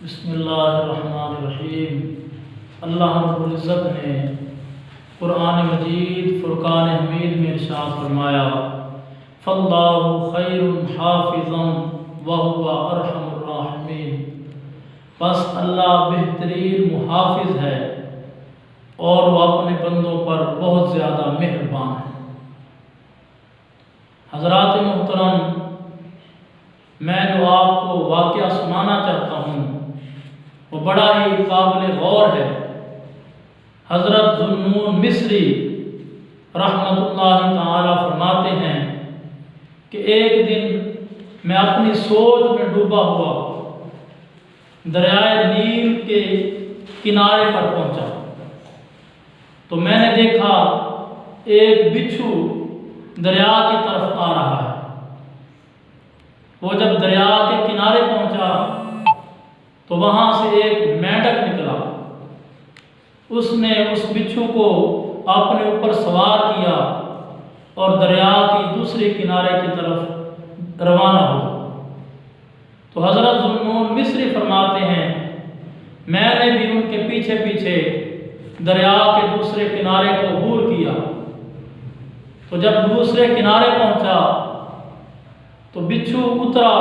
بسم اللہ الرحمن الرحیم۔ اللہ رب العزت نے قرآن مجید فرقان حمید میں ارشاد فرمایا، فاللہ خیر حافظا وہو ارحم الراحمین۔ بس اللہ بہترین محافظ ہے اور وہ اپنے بندوں پر بہت زیادہ مہربان ہے۔ حضرات محترم، میں جو آپ کو واقعہ سنانا چاہتا ہوں وہ بڑا ہی قابل غور ہے۔ حضرت ذو النون مصری رحمۃ اللہ تعالی فرماتے ہیں کہ ایک دن میں اپنی سوچ میں ڈوبا ہوا دریائے نیل کے کنارے پر پہنچا تو میں نے دیکھا ایک بچھو دریا کی طرف آ رہا ہے۔ وہ جب دریا کے کنارے پہنچا تو وہاں سے ایک مینڈک نکلا۔ اس نے اس بچھو کو اپنے اوپر سوار کیا اور دریا کی دوسری کنارے کی طرف روانہ ہوا۔ تو حضرت ذو النون مصری فرماتے ہیں میں نے بھی ان کے پیچھے پیچھے دریا کے دوسرے کنارے کو عبور کیا۔ تو جب دوسرے کنارے پہنچا تو بچھو اترا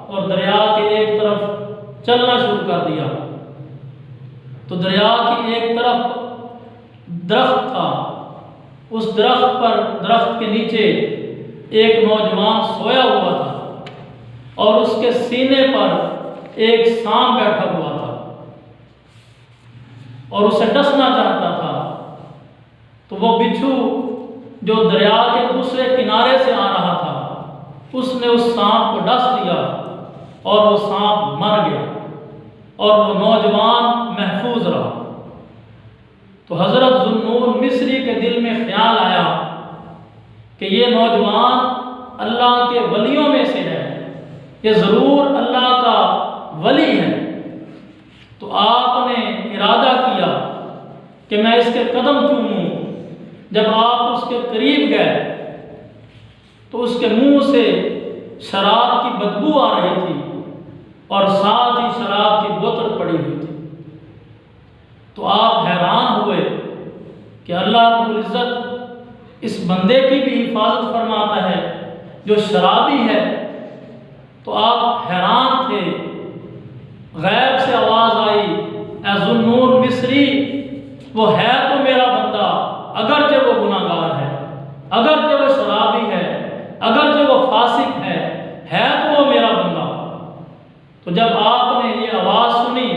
اور دریا کے ایک طرف چلنا شروع کر دیا۔ تو دریا کی ایک طرف درخت تھا، اس درخت کے نیچے ایک نوجوان سویا ہوا تھا اور اس کے سینے پر ایک سانپ بیٹھا ہوا تھا اور اسے ڈسنا چاہتا تھا۔ تو وہ بچھو جو دریا کے دوسرے کنارے سے آ رہا تھا اس نے اس سانپ کو ڈس دیا اور وہ سانپ مر گیا اور وہ نوجوان محفوظ رہا۔ تو حضرت ذو النون مصری کے دل میں خیال آیا کہ یہ نوجوان اللہ کے ولیوں میں سے ہے، یہ ضرور اللہ کا ولی ہے۔ تو آپ نے ارادہ کیا کہ میں اس کے قدم چوموں۔ جب آپ اس کے قریب گئے تو اس کے منہ سے شراب کی بدبو آ رہی تھی اور ساتھ ہی شراب کی بوتل پڑی ہوئی تھی۔ تو آپ حیران ہوئے کہ اللہ رب العزت اس بندے کی بھی حفاظت فرماتا ہے جو شرابی ہے۔ تو آپ حیران تھے۔ غیب سے آواز آئی، اے ذو النون مصری، وہ ہے تو میرا بندہ، اگرچہ وہ گناہگار ہے، اگرچہ وہ شرابی ہے، اگرچہ وہ فاسق ہے تو وہ میرا بندہ۔ تو جب آپ نے یہ آواز سنی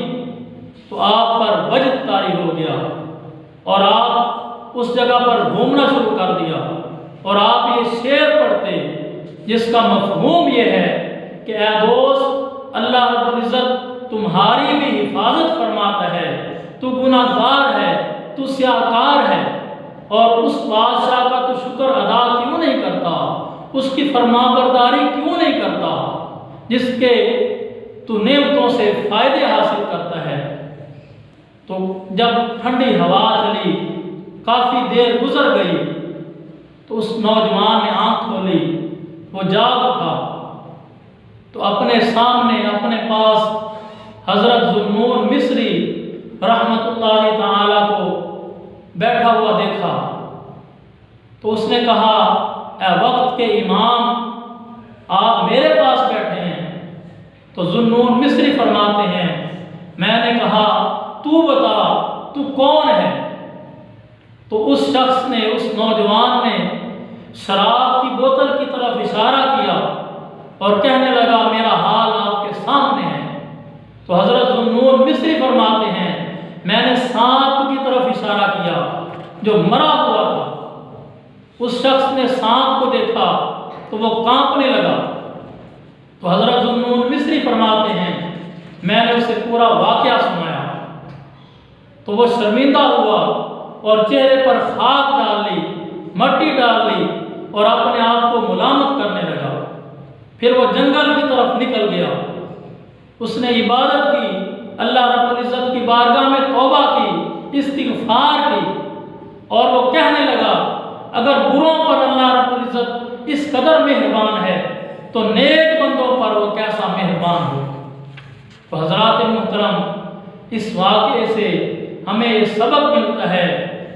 تو آپ پر وجد طاری ہو گیا اور آپ اس جگہ پر گھومنا شروع کر دیا اور آپ یہ شعر پڑھتے جس کا مفہوم یہ ہے کہ اے دوست، اللہ رب العزت تمہاری بھی حفاظت فرماتا ہے، تو گناہگار ہے، تو سیاہکار ہے، اور اس بادشاہ کا تو شکر ادا کیوں نہیں کرتا، اس کی فرمانبرداری کیوں نہیں کرتا جس کے تو نعمتوں سے فائدے حاصل کرتا ہے۔ تو جب ٹھنڈی ہوا چلی، کافی دیر گزر گئی تو اس نوجوان نے آنکھ کھولی، وہ جاگ اٹھا تو اپنے سامنے اپنے پاس حضرت ذو النون مصری رحمۃ اللہ تعالی کو بیٹھا ہوا دیکھا۔ تو اس نے کہا، اے وقت کے امام، آپ میرے پاس بیٹھے ہیں۔ تو ذو النون مصری فرماتے ہیں میں نے کہا تو بتا تو کون ہے؟ تو اس شخص نے، اس نوجوان نے شراب کی بوتل کی طرف اشارہ کیا اور کہنے لگا میرا حال آپ کے سامنے ہے۔ تو حضرت ذو النون مصری فرماتے ہیں میں نے سانپ کی طرف اشارہ کیا جو مرا ہوا تھا۔ اس شخص نے سانپ کو دیکھا تو وہ کانپنے لگا۔ تو حضرت ذو النون مصری فرماتے ہیں میں نے اسے پورا واقعہ سنایا تو وہ شرمندہ ہوا اور چہرے پر خاک ڈال لی، مٹی ڈال لی اور اپنے آپ کو ملامت کرنے لگا۔ پھر وہ جنگل کی طرف نکل گیا۔ اس نے عبادت کی، اللہ رب العزت کی بارگاہ میں توبہ کی، استغفار کی، اور وہ کہنے لگا اگر بروں پر اللہ رب العزت اس قدر مہربان ہے تو نیک بندوں پر وہ کیسا مہربان ہو۔ تو حضرات محترم، اس واقعے سے ہمیں یہ سبق ملتا ہے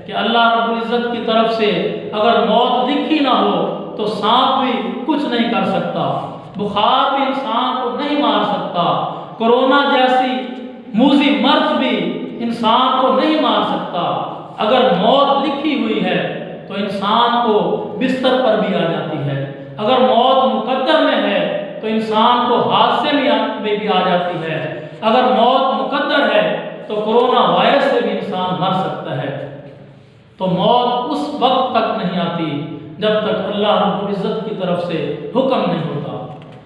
کہ اللہ رب العزت کی طرف سے اگر موت لکھی نہ ہو تو سانپ بھی کچھ نہیں کر سکتا، بخار بھی انسان کو نہیں مار سکتا، کورونا جیسی موذی مرض بھی انسان کو نہیں مار سکتا۔ اگر موت لکھی ہوئی ہے تو انسان کو بستر پر بھی آ جاتی ہے، اگر موت مقدر میں ہے تو انسان کو حادثے میں بھی آ جاتی ہے، اگر موت مقدر ہے تو کورونا وائرس سے بھی انسان مر سکتا ہے۔ تو موت اس وقت تک نہیں آتی جب تک اللہ رب العزت کی طرف سے حکم نہیں ہوتا۔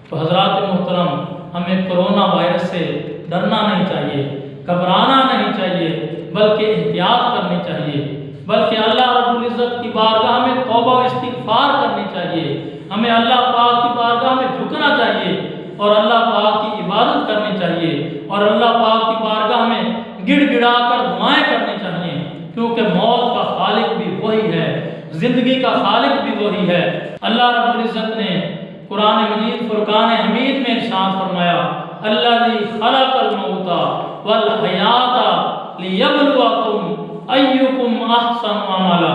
تو حضرات محترم، ہمیں کورونا وائرس سے ڈرنا نہیں چاہیے، گھبرانا نہیں چاہیے، بلکہ احتیاط کرنی چاہیے، بلکہ اللہ رب العزت کی بارگاہ میں توبہ و استغفار کرنی چاہیے، ہمیں اللہ پاک کی بارگاہ میں جھکنا چاہیے اور اللہ پاک کی عبادت کرنی چاہیے اور اللہ پاک کی بارگاہ میں گڑ گڑا کر دعائیں کرنی چاہیے، کیونکہ موت کا خالق بھی وہی ہے، زندگی کا خالق بھی وہی ہے۔ اللہ رب العزت نے قرآن مجید فرقان حمید میں ارشاد فرمایا، الذی خلق الموت والحیات لیبلوکم ایکم احسن عملا،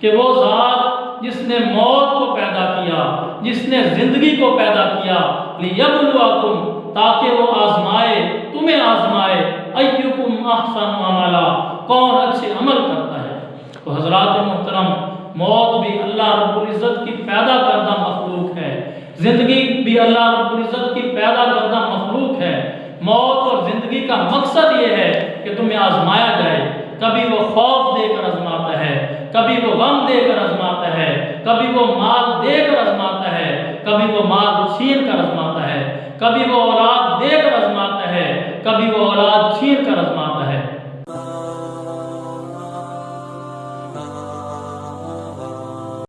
کہ وہ ذات جس نے موت کو پیدا کیا، جس نے زندگی کو پیدا کیا، لیبلوکم، تاکہ وہ آزمائے، تمہیں آزمائے، ایکم احسن عملا، کون اچھے عمل کرتا ہے۔ تو حضرات محترم، موت بھی اللہ رب العزت کی پیدا کردہ مخلوق ہے، زندگی بھی اللہ رب العزت کی پیدا کردہ مخلوق ہے۔ موت اور زندگی کا مقصد یہ ہے کہ تمہیں آزمایا جائے، کبھی وہ خوف دے کر آزماتا ہے، کبھی وہ غم دے کر آزماتا ہے، کبھی وہ مال دے کر آزماتا ہے، کبھی وہ مال چھین کر آزماتا ہے، کبھی وہ اولاد دے کر آزماتا ہے، کبھی وہ اولاد چھین کر آزماتا ہے۔